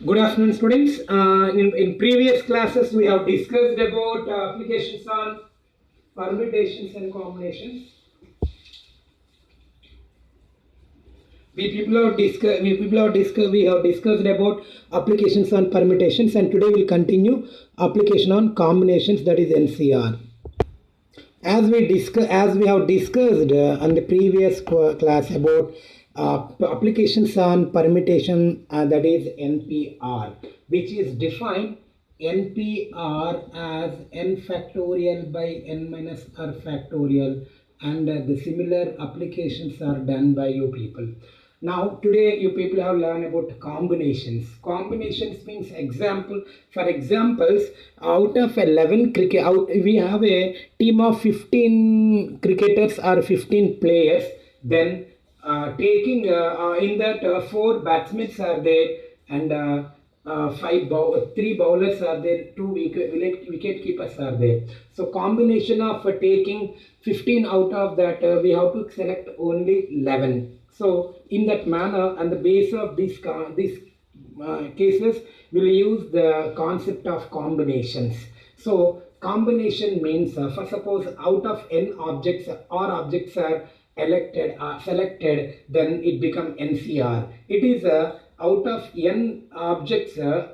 Good afternoon, students. In previous classes, we have discussed about applications on permutations and combinations. We have discussed about applications on permutations, and today we'll continue application on combinations, that is NCR. As we have discussed on the previous class about applications on permutation, that is NPR, which is defined NPR as n factorial by n minus r factorial, and the similar applications are done by you people. Now today you people have learned about combinations. Combinations means example. For examples, out of 11 we have a team of 15 cricketers or 15 players. Then taking in that 4 batsmen are there, and three bowlers are there, 2 wicket keepers are there. So combination of taking 15 out of that, we have to select only 11. So in that manner, and the base of these cases, we'll use the concept of combinations. So combination means, for suppose out of n objects, or objects are selected, then it becomes NCR. It is out of n objects are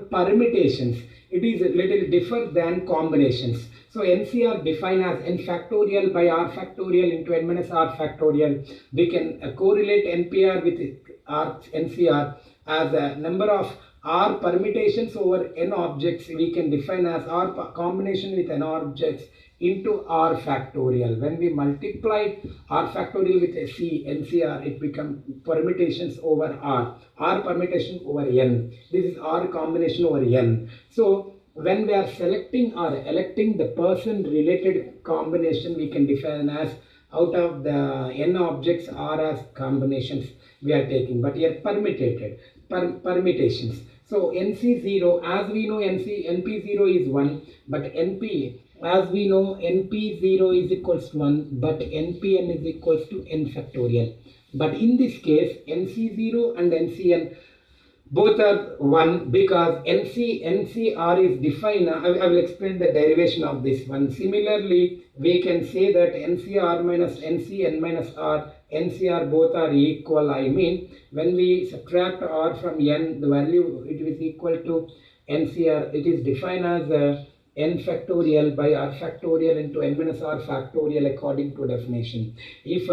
permutations. It is a little different than combinations. So NCR defined as n factorial by r factorial into n minus r factorial. We can correlate NPR with NCR as a number of r permutations over n objects. We can define as r combination with n objects into r factorial. When we multiply r factorial with a c, NCR, it becomes permutations over r permutation over n. This is r combination over n. So when we are selecting or electing the person related combination, we can define as out of the n objects r as combinations we are taking, but here permutations. So NC0, as we know, NP0 is 1, but NP, as we know, NP0 is equals to 1, but NPN is equals to n factorial. But in this case, NC0 and NCN both are 1, because NCR is defined. I will explain the derivation of this one. Similarly, we can say that NCR minus NCN minus R, NCR both are equal. I mean, when we subtract R from n, the value it is equal to NCR. It is defined as n factorial by r factorial into n minus r factorial according to definition. If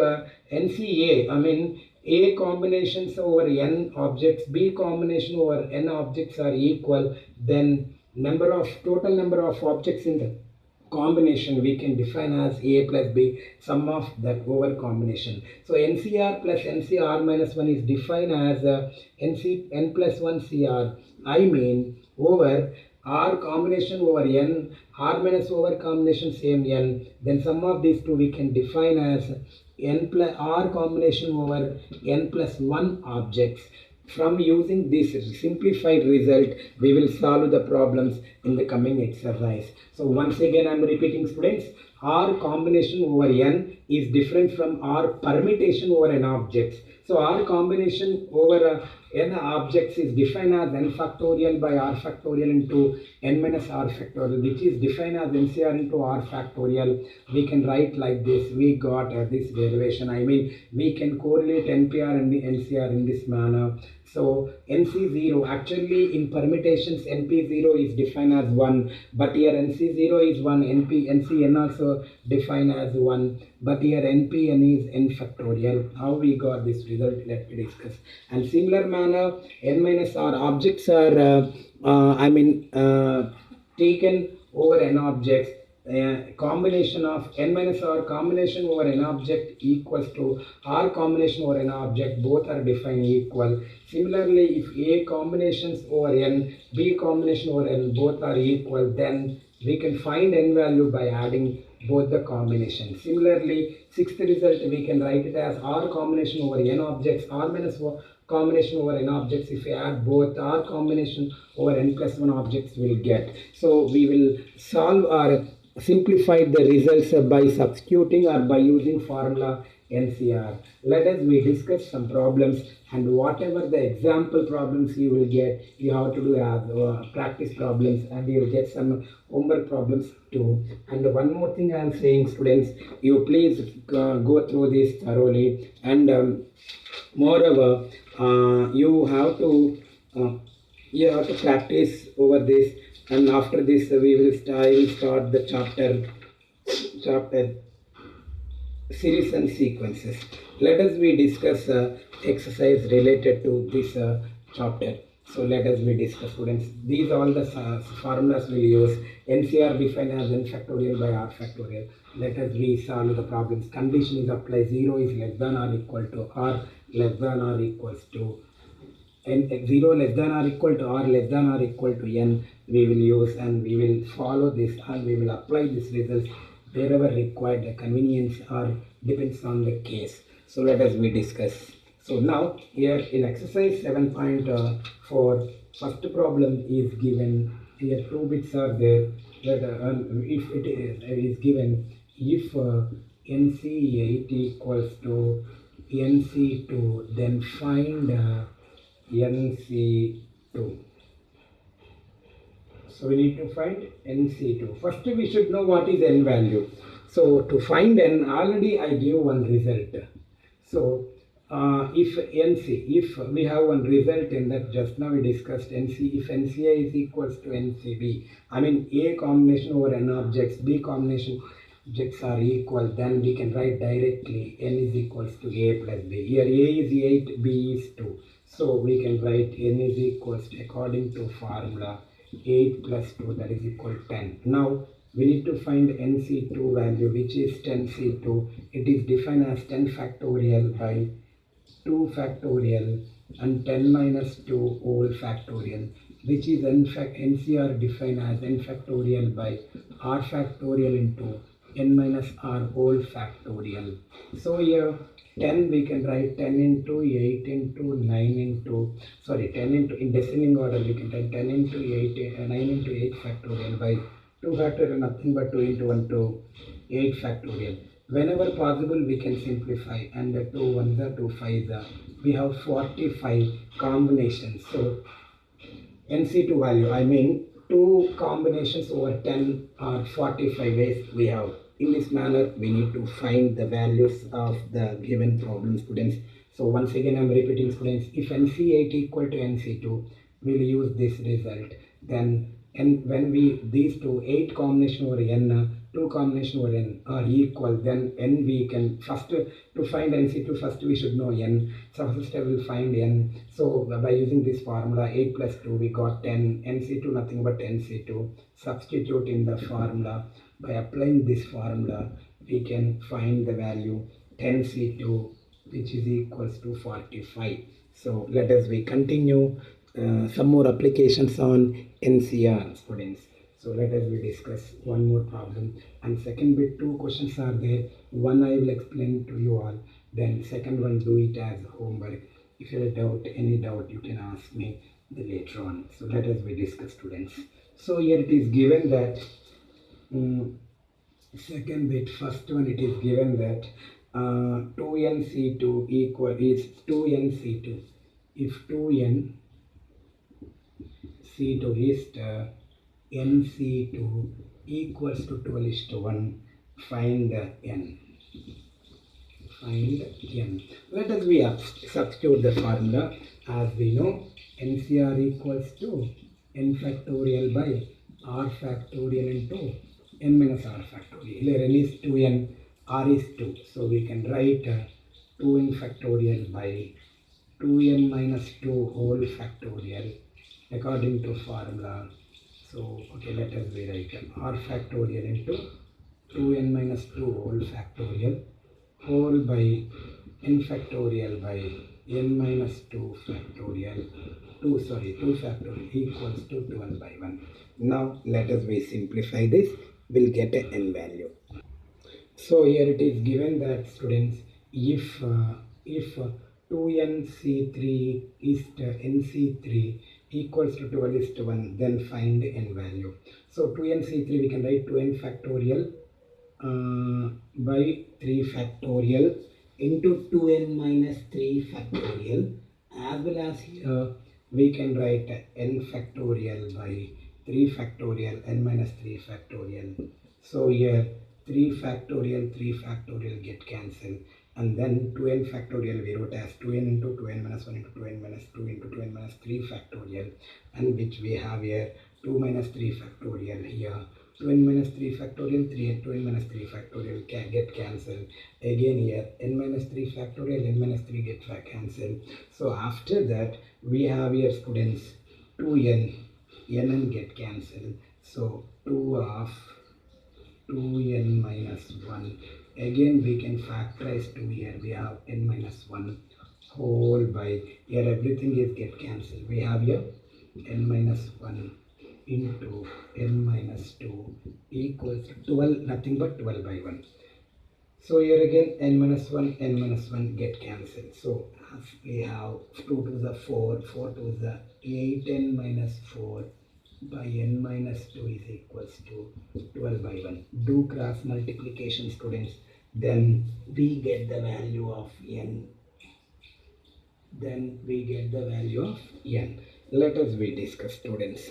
NCA, I mean A combinations over n objects, B combination over n objects are equal, then total number of objects in the combination we can define as A plus B, sum of that over combination. So NCR plus NCR minus 1 is defined as n plus 1 CR. I mean over R combination over n, R minus over combination same n, then sum of these two we can define as n plus R combination over n plus 1 objects. From using this simplified result, we will solve the problems in the coming exercise. So once again I am repeating, students, R combination over n is different from R permutation over n objects. So R combination over n objects is defined as n factorial by r factorial into n minus r factorial, which is defined as NCR into r factorial. We can write like this. We got this derivation. I mean, we can correlate NPR and the NCR in this manner. So NC0, actually in permutations NP0 is defined as 1, but here NC0 is 1, NCN also defined as 1, but here NPN is n factorial. How we got this result, let me discuss. And similar manner, n minus r objects are taken over n objects. Combination of n minus r combination over n object equals to r combination over n object, both are defined equal. Similarly, if A combinations over n, B combination over n, both are equal, then we can find n value by adding both the combinations. Similarly, sixth result we can write it as r combination over n objects, r minus combination over n objects. If we add both, r combination over n plus 1 objects will get. So we will solve or simplify the results by substituting or by using formula NCR. Let us we discuss some problems, and whatever the example problems you will get, you have to do as practice problems, and you will get some homework problems too. And one more thing I am saying, students, you please go through this thoroughly, and moreover, uh, you have to practice over this, and after this I will start the chapter series and sequences. Let us we discuss exercise related to this chapter. So let us we discuss, students. These all the formulas we use. NCR defined as n factorial by r factorial. Let us we solve the problems. Condition is applied. 0 is less than or equal to r less than or equals to n. 0 less than or equal to r less than or equal to n we will use, and we will follow this, and we will apply this results wherever required. The convenience or depends on the case. So let us we discuss. So now here in exercise 7.4, first problem is given. Here 2 bits are there. That if it is given, if NC8 equals to NC2, then find NC2. So we need to find NC2. First we should know what is n value. So to find n, already I gave one result. So if we have one result in that, just now we discussed NC, if NCA is equals to NCB, I mean A combination over n objects, B combination objects are equal, then we can write directly n is equals to A plus B. Here A is 8, B is 2. So we can write n is equals to, according to formula, 8 plus 2, that is equal to 10. Now we need to find NC2 value, which is 10C2. It is defined as 10 factorial by 2 factorial and 10 minus 2 whole factorial, which is NCR defined as n factorial by r factorial into n minus r whole factorial. So here 10 we can write 10 into 8 into 9 into, 10 into, in descending order we can write 10 into 8, 9 into 8 factorial by 2 factorial, nothing but 2 into 1 to 8 factorial. Whenever possible we can simplify, and the 2 ones are 2 5s are, we have 45 combinations. So NC2 value, I mean 2 combinations over 10 or 45 ways we have. In this manner we need to find the values of the given problem, students. So once again I am repeating, students, if NC8 equal to NC2, we will use this result. Then when we these two 8 combination over n, 2 combination over n are equal, then n we can first, to find NC2 first we should know n. So first I will find n. So by using this formula 8 plus 2 we got 10, NC2 nothing but NC2. Substitute in the formula. By applying this formula we can find the value 10C2, which is equals to 45. So let us we continue some more applications on NCR, students. So let us we discuss one more problem, and second bit 2 questions are there. One I will explain to you all, then second one do it as homework. If you have any doubt you can ask me later on. So let us we discuss, students. So here it is given that second bit, first one it is given that 2nC2 equal is 2nC2. If 2nC2 is nC2 equals to 12:1, find n. Find n. Let us we substitute the formula. As we know, NCR equals to n factorial by r factorial into n minus r factorial. Here n is 2n, r is 2. So we can write 2n factorial by 2n minus 2 whole factorial according to formula. So okay, let us be write r factorial into 2n minus 2 whole factorial whole by n factorial by n minus 2 factorial 2 factorial equals to 12 by 1. Now let us we simplify this, we'll get an n value. So here it is given that, students, if 2nC3 is nC3 equals to 12:1, then find n value. So 2nC3 we can write 2n factorial by 3 factorial into 2n minus 3 factorial, as well as here we can write n factorial by 3 factorial, n minus 3 factorial. So here 3 factorial get cancelled, and then 2n factorial we wrote as 2n into 2n minus 1 into 2n minus 2 into 2n minus 3 factorial, and which we have here 2 minus 3 factorial here. 2n minus 3 factorial, 2n minus 3 factorial get cancelled. Again here n minus 3 factorial, n minus 3 get cancelled. So after that we have here students 2n, n get cancelled. So 2 of 2n minus 1. Again we can factorize 2 here. We have n minus 1 whole by, here everything is get cancelled. We have here n minus 1 into n minus 2 equals 12, nothing but 12 by 1. So here again n minus 1 get cancelled. So as we have 2 to the 4, 4 to the 8, n minus 4 by n minus 2 is equals to 12 by 1. Do cross multiplication, students. Then we get the value of n. Let us we discuss, students.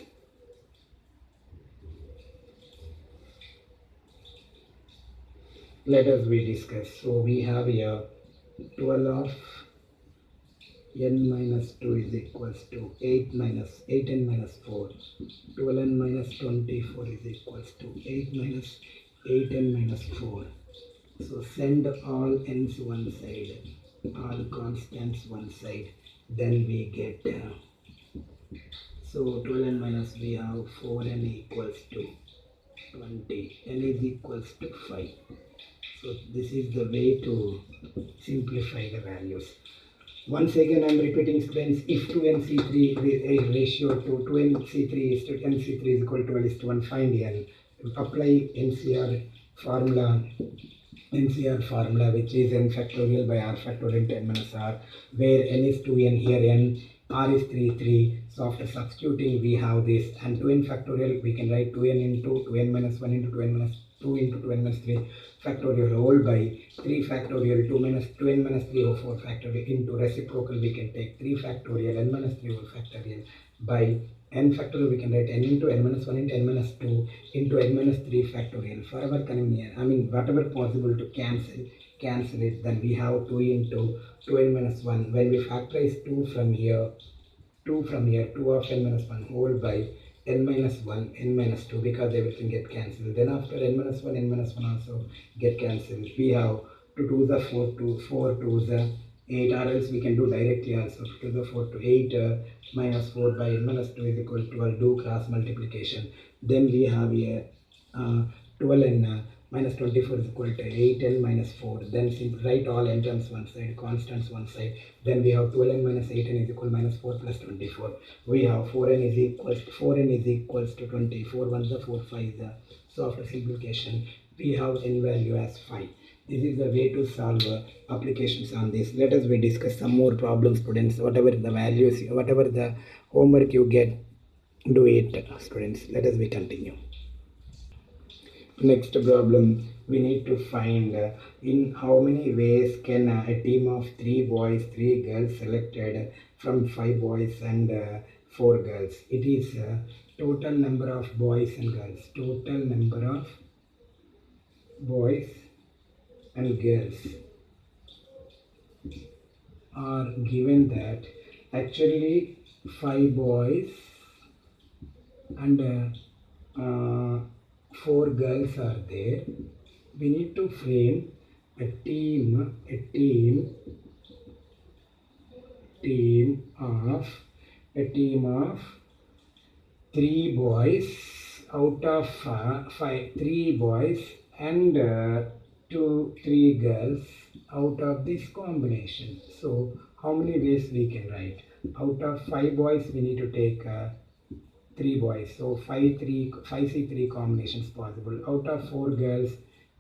So we have here 12 of n minus 2 is equals to 8n minus 4. 12n minus 24 is equals to 8 minus 8n minus 4. So send all n's one side, all constants one side. Then we get so 12n minus we have 4n equals to 20. N is equals to 5. So this is the way to simplify the values. Once again I am repeating, students, if 2nc3 ratio to 2nc3 is to nc3 is equal to 12:1, find n. Apply NCR formula, which is n factorial by r factorial into n minus r, where n is 2n, here n, r is 3. So after substituting we have this, and 2n factorial we can write 2n into 2n minus 1 into 2n minus 2 into 2n minus 3 factorial whole by 3 factorial 2n minus 3 over 4 factorial into reciprocal we can take 3 factorial n minus 3 over factorial by n factorial we can write n into n minus 1 into n minus 2 into n minus 3 factorial. Forever convenient, whatever possible to cancel it, then we have 2 into 2n minus 1. When we factorize 2 from here, 2 of n minus 1 whole by n minus 1, n minus 2, because everything get cancelled. Then after n minus 1 also get cancelled. We have 2 to the 4 to the 8, or else we can do directly also. 2 to the 4 to 8 minus 4 by n minus 2 is equal to 12. Do cross multiplication. Then we have here 12n minus 24 is equal to 8n minus 4. Then write all n terms one side, constants one side. Then we have 12n minus 8n is equal to minus 4 plus 24. We have 4n is equals to 24. 1 the 4 5 the. So after simplification we have n value as 5. This is the way to solve applications on this. Let us we discuss some more problems, students. Whatever the values, whatever the homework you get, do it, students. Let us we continue. Next problem, we need to find in how many ways can a team of 3 boys, 3 girls selected from 5 boys and 4 girls. It is total number of boys and girls. Total number of boys and girls are given that actually 5 boys and 4 girls are there. We need to frame a team of 3 boys out of 3 boys and 3 girls out of this combination. So how many ways we can write? Out of 5 boys we need to take 3 boys, so 5C3 combinations possible. Out of 4 girls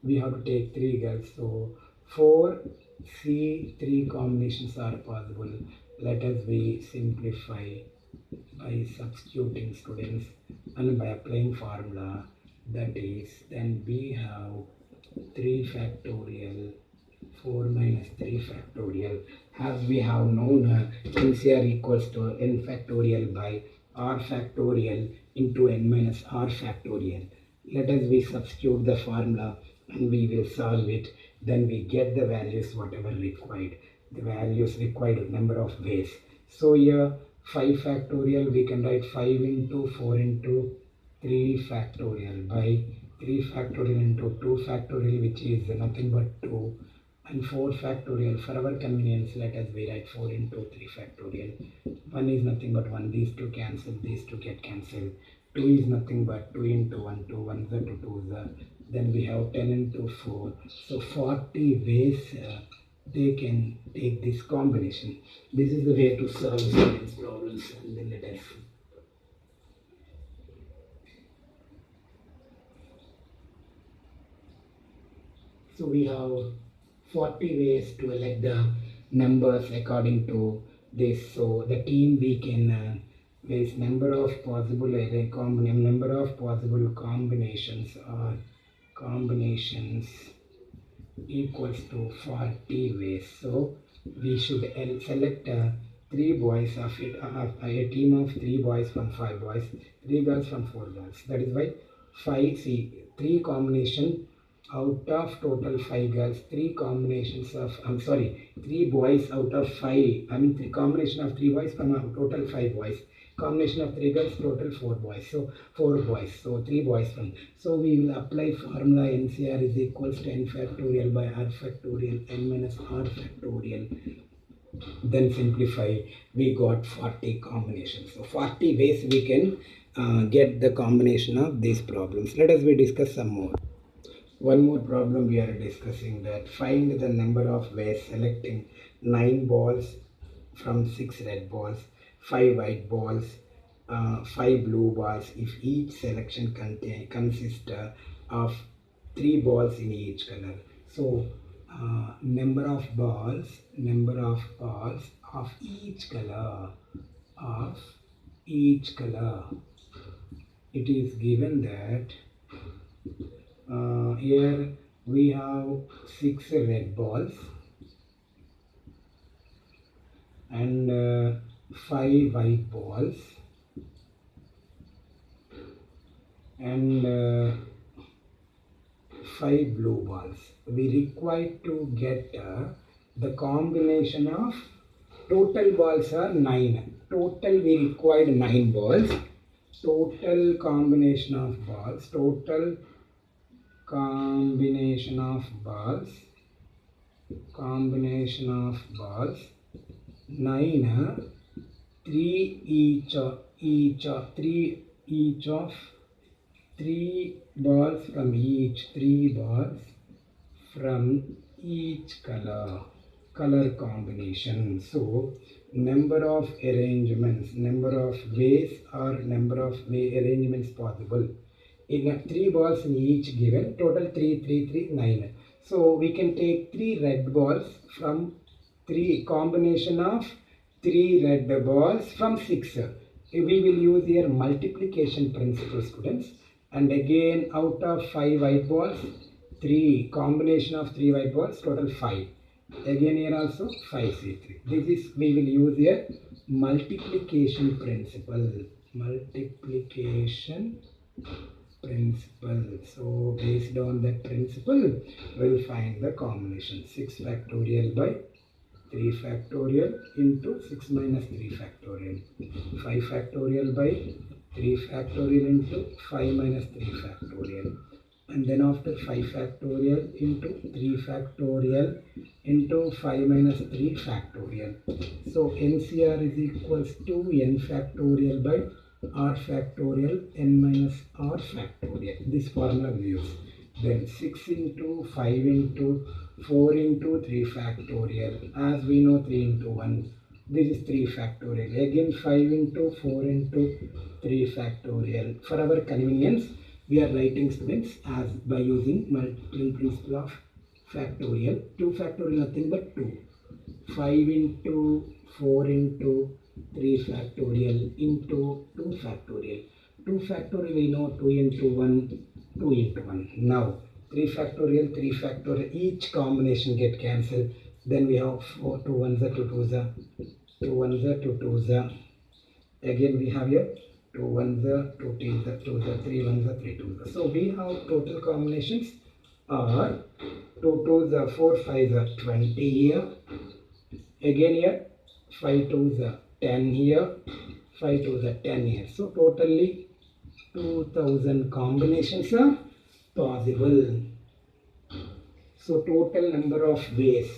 we have to take 3 girls, so 4C3 combinations are possible. Let us we simplify by substituting, students, and by applying formula, that is, then we have 3 factorial 4 minus 3 factorial. As we have known, NCR equals to n factorial by r factorial into n minus r factorial. Let us we substitute the formula and we will solve it. Then we get the values whatever required. The values required number of ways. So here 5 factorial we can write 5 into 4 into 3 factorial by 3 factorial into 2 factorial, which is nothing but 2, and 4 factorial. For our convenience, let us we write 4 into 3 factorial. 1 is nothing but 1. These two cancel, these two get cancelled. 2 is nothing but 2 into 1, 2 1s are 2 2s are. Then we have 10 into 4. So 40 ways they can take this combination. This is the way to solve students' problems. And then let us. So we have 40 ways to elect the numbers according to this. So the team we can ways number of possible combinations or combinations equals to 40 ways. So we should select 3 boys of it, a team of 3 boys from 5 boys, 3 girls from 4 girls. That is why 3 combination out of total 5 girls, 3 combinations of 3 boys out of 5. 3 combination of 3 boys from a total 5 boys. Combination of 3 girls, total 4 boys. So 4 boys. So 3 boys from. So we will apply formula NCR is equals to n factorial by r factorial n minus r factorial. Then simplify. We got 40 combinations. So 40 ways we can get the combination of these problems. Let us discuss some more. One more problem we are discussing, that find the number of ways selecting 9 balls from 6 red balls, 5 white balls, 5 blue balls if each selection consists of 3 balls in each color. So number of balls of each color it is given that here we have 6 red balls and 5 white balls and 5 blue balls. We require to get the combination of total balls are 9. Total we required 9 balls. Total combination of balls. 9, 3 each of 3 balls from each, 3 balls from each color combination. So number of arrangements, number of ways or number of arrangements possible. In 3 balls in each given, total 3, 9. So we can take 3 red balls from 3 combination of 3 red balls from 6. We will use here multiplication principle, students. And again out of 5 white balls, 3 combination of 3 white balls, total 5. Again here also 5C3. This is we will use here multiplication principle. So based on that principle, we will find the combination. 6 factorial by 3 factorial into 6 minus 3 factorial. 5 factorial by 3 factorial into 5 minus 3 factorial. And then after 5 factorial into 3 factorial into 5 minus 3 factorial. So NCR is equals to n factorial by r factorial n minus r factorial. This formula we use. Then 6 into 5 into 4 into 3 factorial. As we know 3 into 1. This is 3 factorial. Again 5 into 4 into 3 factorial. For our convenience, we are writing, students, as by using multiple principle of factorial. 2 factorial nothing but 2. 5 into 4 into 3 factorial into 2 factorial. 2 factorial we know 2 into 1, 2 into 1. Now 3 factorial, 3 factorial, each combination get cancelled. Then we have 4, 2 ones are 2 twos are 2 ones are 2 twos are. Again we have here 2 ones are 2 twos are 2 are 3 ones are 3 twos are. So we have total combinations are 2 twos are 4 5s are 20 here. Again here 5 twos are 10 here. 5 twos are 10 here. So totally 2000 combinations are possible. So total number of ways,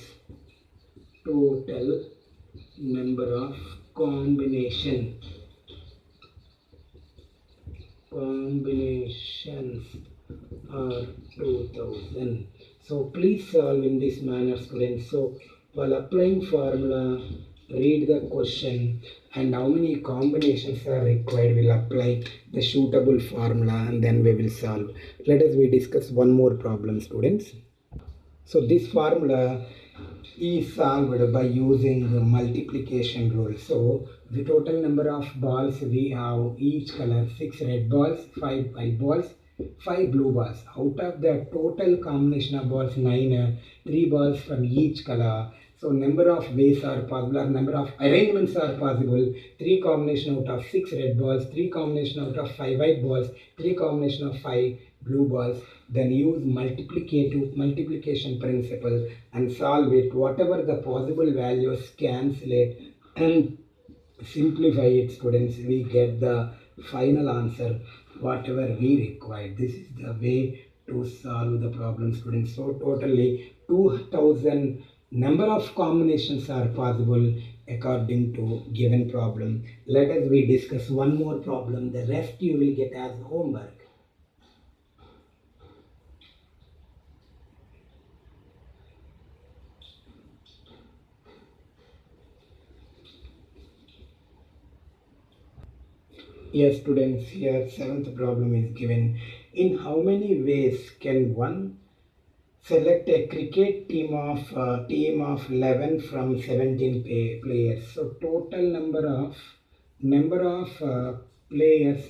total number of combinations are 2000. So please solve in this manner, students. So while applying formula, read the question and how many combinations are required. We'll apply the suitable formula and then we will solve. Let us discuss one more problem, students. So this formula is solved by using the multiplication rule. So the total number of balls we have each color 6 red balls, 5 white balls, 5 blue balls. Out of the total combination of balls 9, 3 balls from each color. So number of ways are possible, or number of arrangements are possible. 3 combination out of 6 red balls, 3 combination out of 5 white balls, 3 combination of 5 blue balls. Then use multiplication principle and solve it. Whatever the possible values, cancel it and simplify it, students. We get the final answer whatever we require. This is the way to solve the problem, students. So totally 2000 number of combinations are possible according to given problem. Let us discuss one more problem. The rest you will get as homework. Yes, students, here 7th problem is given. In how many ways can one select a cricket team of 11 from 17 players? So total number of players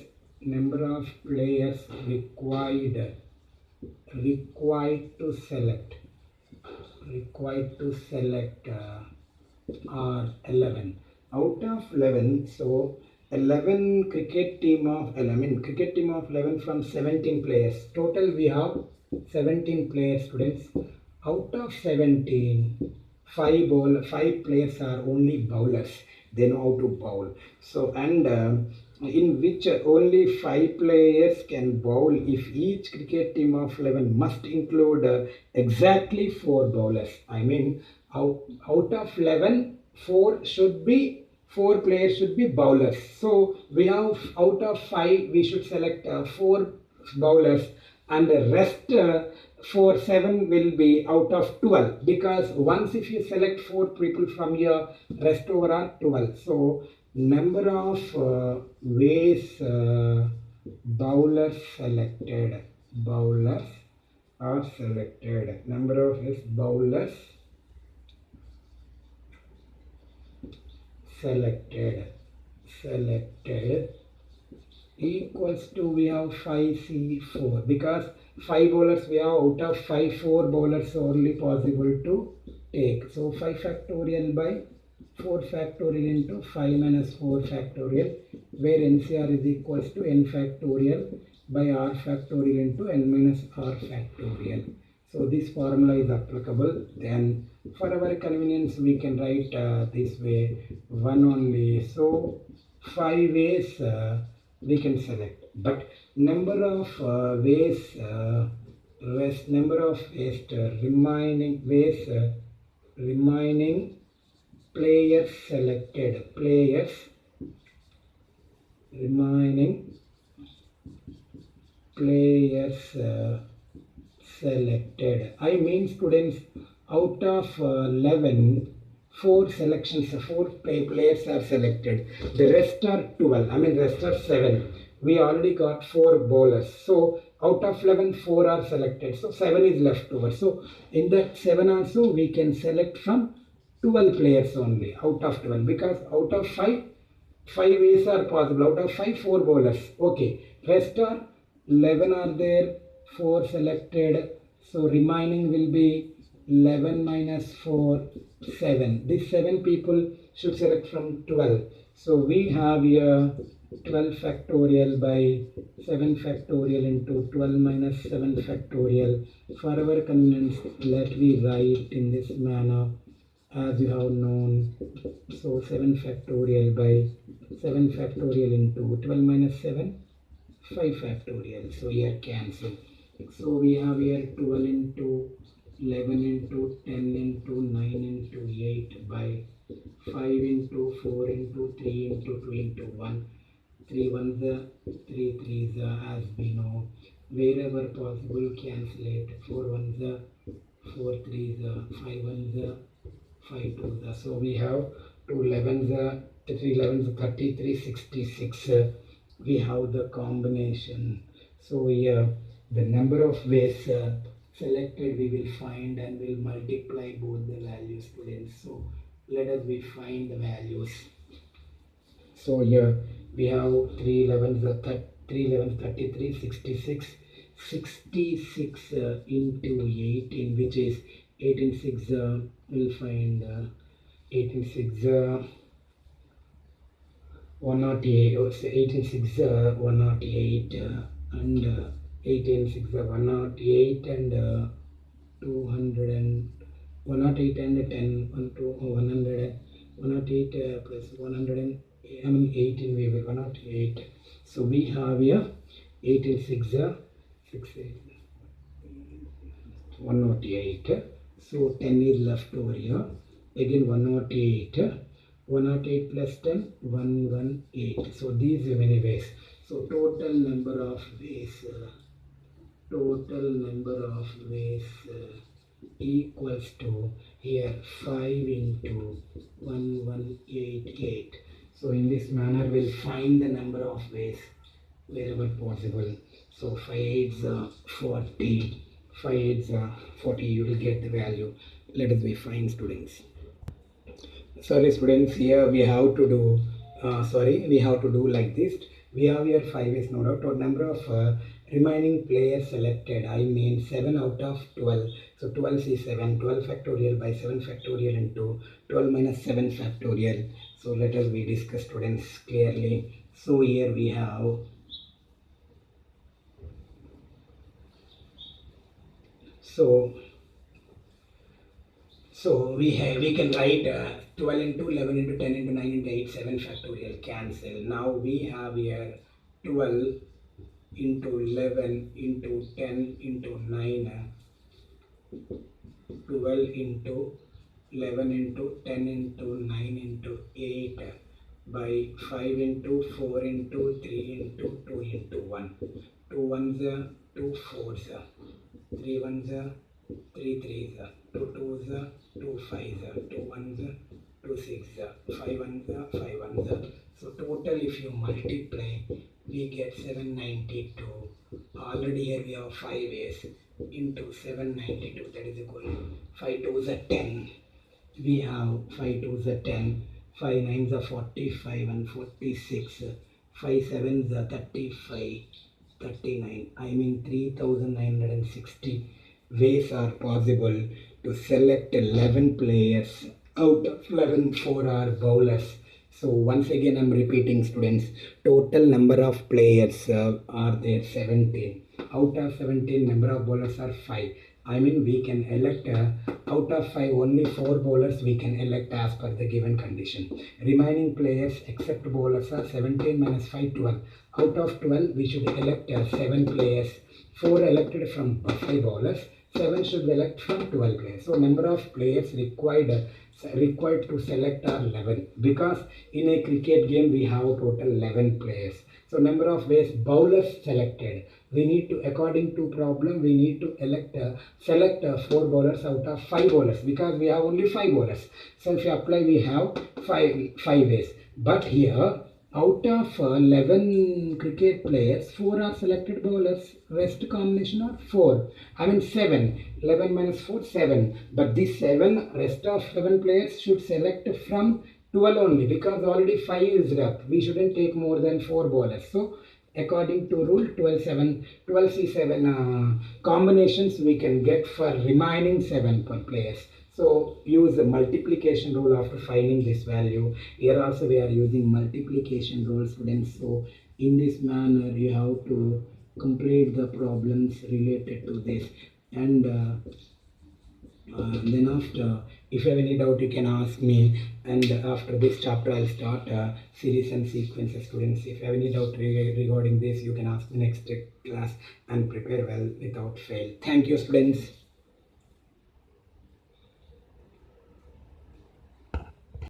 required to select are 11. Out of 11, so 11 cricket team of 11 from 17 players. Total we have 17 players, students. Out of 17, 5 players are only bowlers. They know how to bowl. So and in which only 5 players can bowl if each cricket team of 11 must include exactly 4 bowlers. I mean out of 11, 4 players should be bowlers. So we have out of 5 we should select 4 bowlers, and the rest 7 will be out of 12, because once if you select 4 people from here, rest over are 12. So number of ways bowlers are selected. Number of bowlers selected equals to, we have 5C4, because 5 bowlers we have, out of 5, 4 bowlers only possible to take. So 5 factorial by 4 factorial into 5 minus 4 factorial, where NCR is equals to n factorial by r factorial into n minus r factorial. So this formula is applicable. Then for our convenience we can write this way, 1 only. So 5 ways we can select, but number of remaining players selected, selected. I mean, students, out of 11, 4 players are selected. The rest are 12. I mean, rest are 7. We already got 4 bowlers. So out of 11, 4 are selected. So 7 is left over. So in that 7 also we can select from 12 players only out of 12, because out of 5 ways are possible. Out of 5, 4 bowlers. Okay. Rest are 11 are there, 4 selected, So remaining will be 11 minus 4, 7. These 7 people should select from 12. So we have here 12 factorial by 7 factorial into 12 minus 7 factorial. For our convenience, let me write in this manner as you have known. So 7 factorial by 7 factorial into 12 minus 7, 5 factorial. So here cancel. So we have here 12 into 11 into 10 into 9 into 8 by 5 into 4 into 3 into 2 into 1. 3 ones, 3 threes, as we know. Wherever possible, cancel it. 4 ones, 4 threes, 5 ones, 5 twos. So we have 2 11s, 3 11s, 33, 66. We have the combination. So here the number of ways selected we will find and will multiply both the values, students. So let us find the values. So here we have 3 11s, 33, 66, 66 into 18, which is 18 6. We'll find 18 6 108. 18 6 108 and 18 6 108 and 200 and 108 and 10 1 to 100 108 plus 100 and 18 we will 108. So we have here 18 6 6 108. So 10 is left over here. Again 108. 108 plus 10 118. So these are many ways. So total number of ways equals to here 5 into 1188. So in this manner we'll find the number of ways wherever possible. So 5 8s 40, 5 8s 40, you will get the value. Let us find, students. Sorry students, here we have to do like this. We have here 5 ways, no doubt. Total number of remaining players selected, I mean 7 out of 12. So 12 is 7, 12 factorial by 7 factorial into 12 minus 7 factorial. So let us discuss, students, clearly. So here we have So we can write 12 into 11 into 10 into 9 into 8, 7 factorial, cancel. Now we have here 12 into 11 into 10 into 9, 12 into 11 into 10 into 9 into 8 by 5 into 4 into 3 into 2 into 1. 2 ones, 2 fours, 3 ones, 3 threes, 2 twos, 2 fives, 2 ones, 2 sixes, 5 ones, 5 ones. So total if you multiply, we get 792. Already here we have 5 ways into 792, that is equal to 5 twos are 10. We have 5 twos are 10, 5 nines are 45 and 46, 5 sevens are 35, 39. I mean 3960 ways are possible to select 11 players. Out of 11, 4 are bowlers. So once again I'm repeating, students, total number of players are there 17. Out of 17, number of bowlers are 5. I mean we can elect out of 5 only 4 bowlers we can elect as per the given condition. Remaining players except bowlers are 17 minus 5, 12. Out of 12 we should elect 7 players. 4 elected from 5 bowlers. 7 should elect from 12 players. So number of players required to select are 11, because in a cricket game we have total 11 players. So number of ways bowlers selected, we need to, according to problem, we need to select 4 bowlers out of 5 bowlers, because we have only 5 bowlers. So if you apply, we have 5 ways. But here out of 11 cricket players, 4 are selected bowlers, rest combination are 4. I mean 7. 11 minus 4, 7. But these 7, rest of 11 players should select from 12 only, because already 5 is up. We shouldn't take more than 4 bowlers. So According to rule 12C7 combinations we can get for remaining 7 players. So use the multiplication rule after finding this value. Here also we are using multiplication rule, students. So in this manner you have to complete the problems related to this, and then after, if you have any doubt, you can ask me, and after this chapter I'll start series and sequences. Students, if you have any doubt regarding this, you can ask me next class and prepare well without fail. Thank you, students.